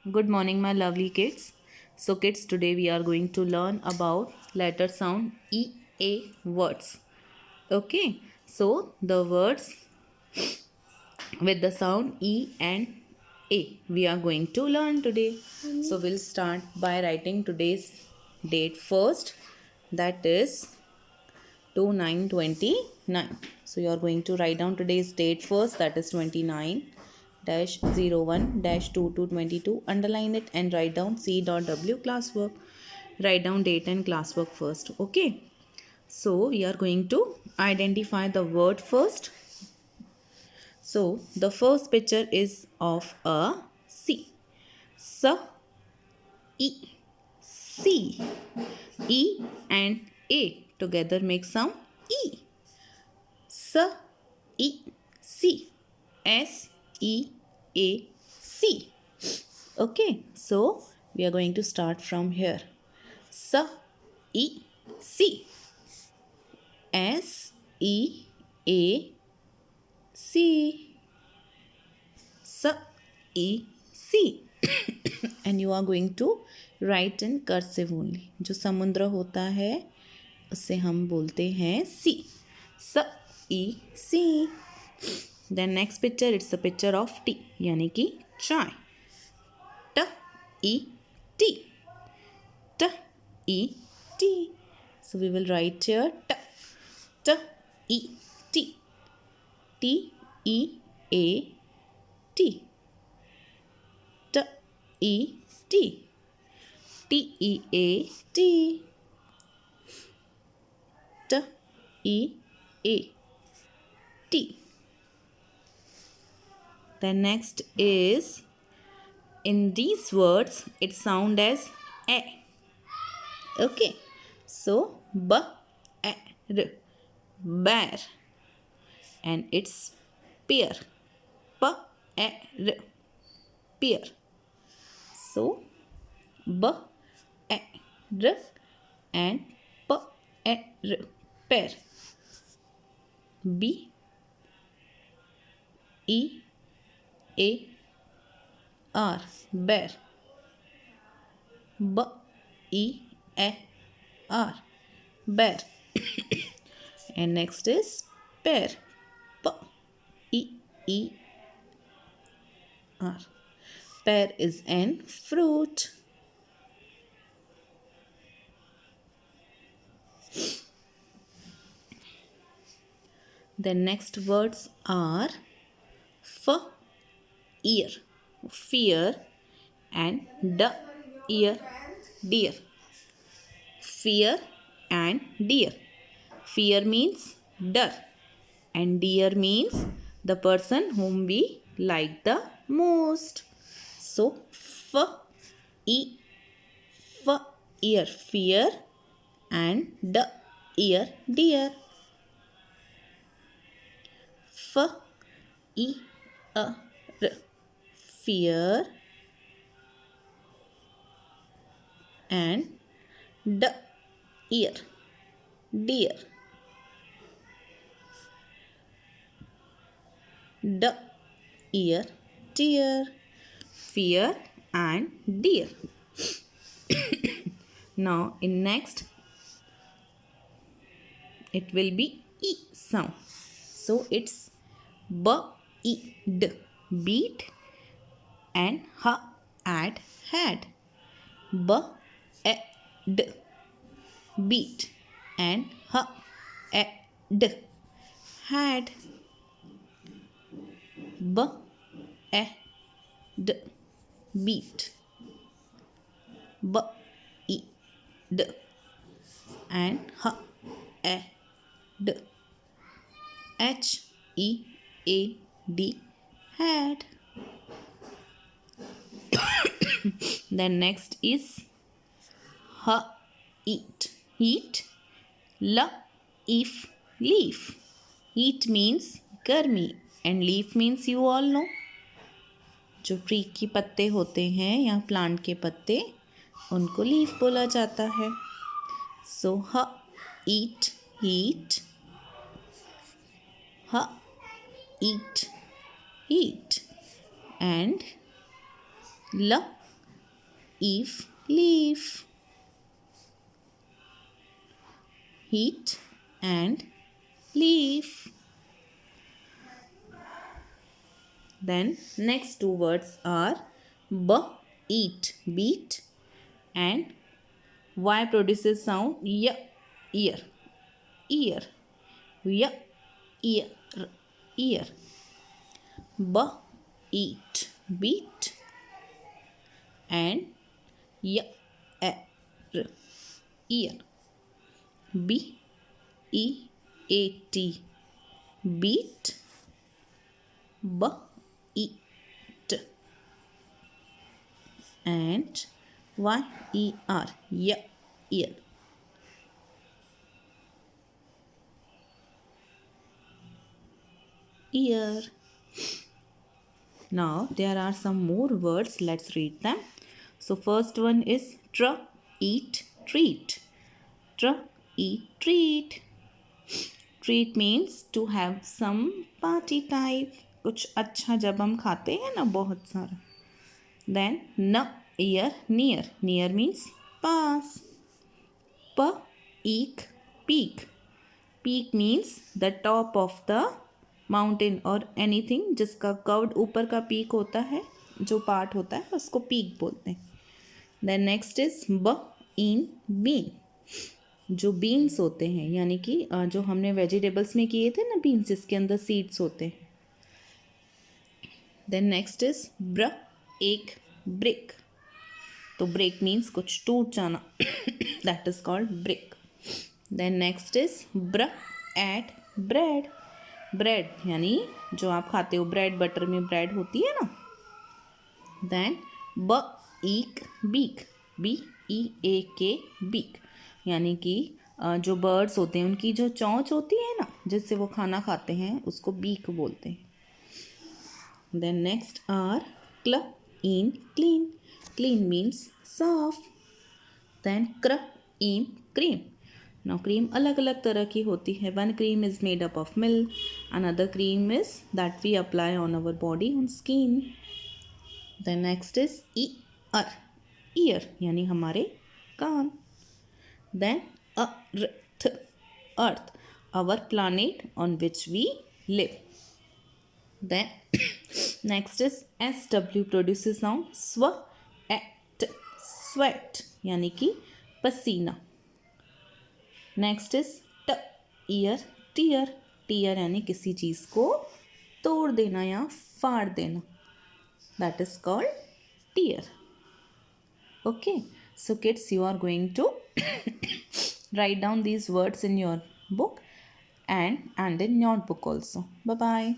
Good morning, my lovely kids. So, kids, today we are going to learn about letter sound EA words. Okay, so the words with the sound E and A we are going to learn today. So, we'll start by writing today's date first, that is 2929. So, you are going to write down today's date first, that is 29 dash 01 dash 2222. Underline it and write down C.W classwork. Write down date and classwork first. Okay. So we are going to identify the word first. So the first picture is of a C. S, E, C. E and A together make sound E. S, E, C. S, E, A, C. Okay, so we are going to start from here. S, E, C. S, E, A, C. S, E, C. And you are going to write in cursive only. जो समुद्र होता है उसे हम बोलते हैं सी. S, E, C. Then next picture, it's a picture of tea, यानी कि चाय. T, E, T. T, E, T. So we will write here T, T, E, T. T, E, A, T. T, E, T. T, E, A, T. T, E, A, T. Then next is, in these words, it sound as A. Okay. So, B, A, R. Bear. And it's pear. P, A, R. Pear. So, B, A, R and P, A, R. Pear. B, E, A, R. Bear. B, E, A, R. Bear. And next is pear. P, E, E, R. Pear is an fruit. The next words are F, ear, fear, and D, ear, deer. Fear and deer. Fear means dar, and deer means the person whom we like the most. So, E, F, ear, fear, and D, ear, deer. F, E, A, R. Fear and D, ear, deer. D, ear, deer. Fear and deer. Now in next it will be E sound. So it's B, E, D. Beat and H, add, had. B, E, D. Beat and H, E, D. Had. B, E, D. Beat. B, E, D. And H, E, D. H, E, A, D. Had. Then next is H, eat. Eat. L, if, leaf. Eat means गर्मी and leaf means you all know. जो tree की पत्ते होते हैं या plant के पत्ते उनको लीफ बोला जाता है. सो ह, ईट, हीट. ह, ईट, हीट. एंड ल, Eve, leaf. Heat and leaf. Then next two words are eat, beat, and Y produces sound y, ear, ear, y, ear, ear. Eat, beat, and y, ear, ear. Beat, beat, eat, and yer, ear. Ear. Now there are some more words. Let's read them. So first one is eat, treat. Eat, treat. Treat means to have some party type. कुछ अच्छा जब हम खाते हैं ना बहुत सारा. Then ear, near. Near means pass. Peak, peak. Peak means the top of the mountain और एनीथिंग जिसका कर्व्ड ऊपर का पीक होता है, जो पार्ट होता है उसको पीक बोलते हैं. Then next is bean. जो बीन्स होते हैं यानी कि जो हमने वेजिटेबल्स में किए थे ना बीन्स जिसके अंदर सीड्स होते हैं. देन नेक्स्ट इज एक ब्रिक. तो ब्रेक मीन्स कुछ टूट जाना. That is called break. Then next is ate bread. Bread यानी जो आप खाते हो ब्रेड बटर में ब्रेड होती है ना. देन बीक, BEAK, बीक यानी कि जो बर्ड्स होते हैं उनकी जो चोंच होती है ना जिससे वो खाना खाते हैं उसको बीक बोलते हैं. Then next are clean. Clean means साफ. Then cream. Now cream अलग अलग तरह की होती है. One cream is made up of milk. Another cream is that we apply on our body on skin. The next is ear यानी हमारे कान. Then earth, our planet on which we live. Then next is SW produces sound sweat यानी कि पसीना. Next is tier यानी किसी चीज़ को तोड़ देना या फाड़ देना. That is called tear. Okay, so kids you are going to write down these words in your book and in your book also. Bye bye.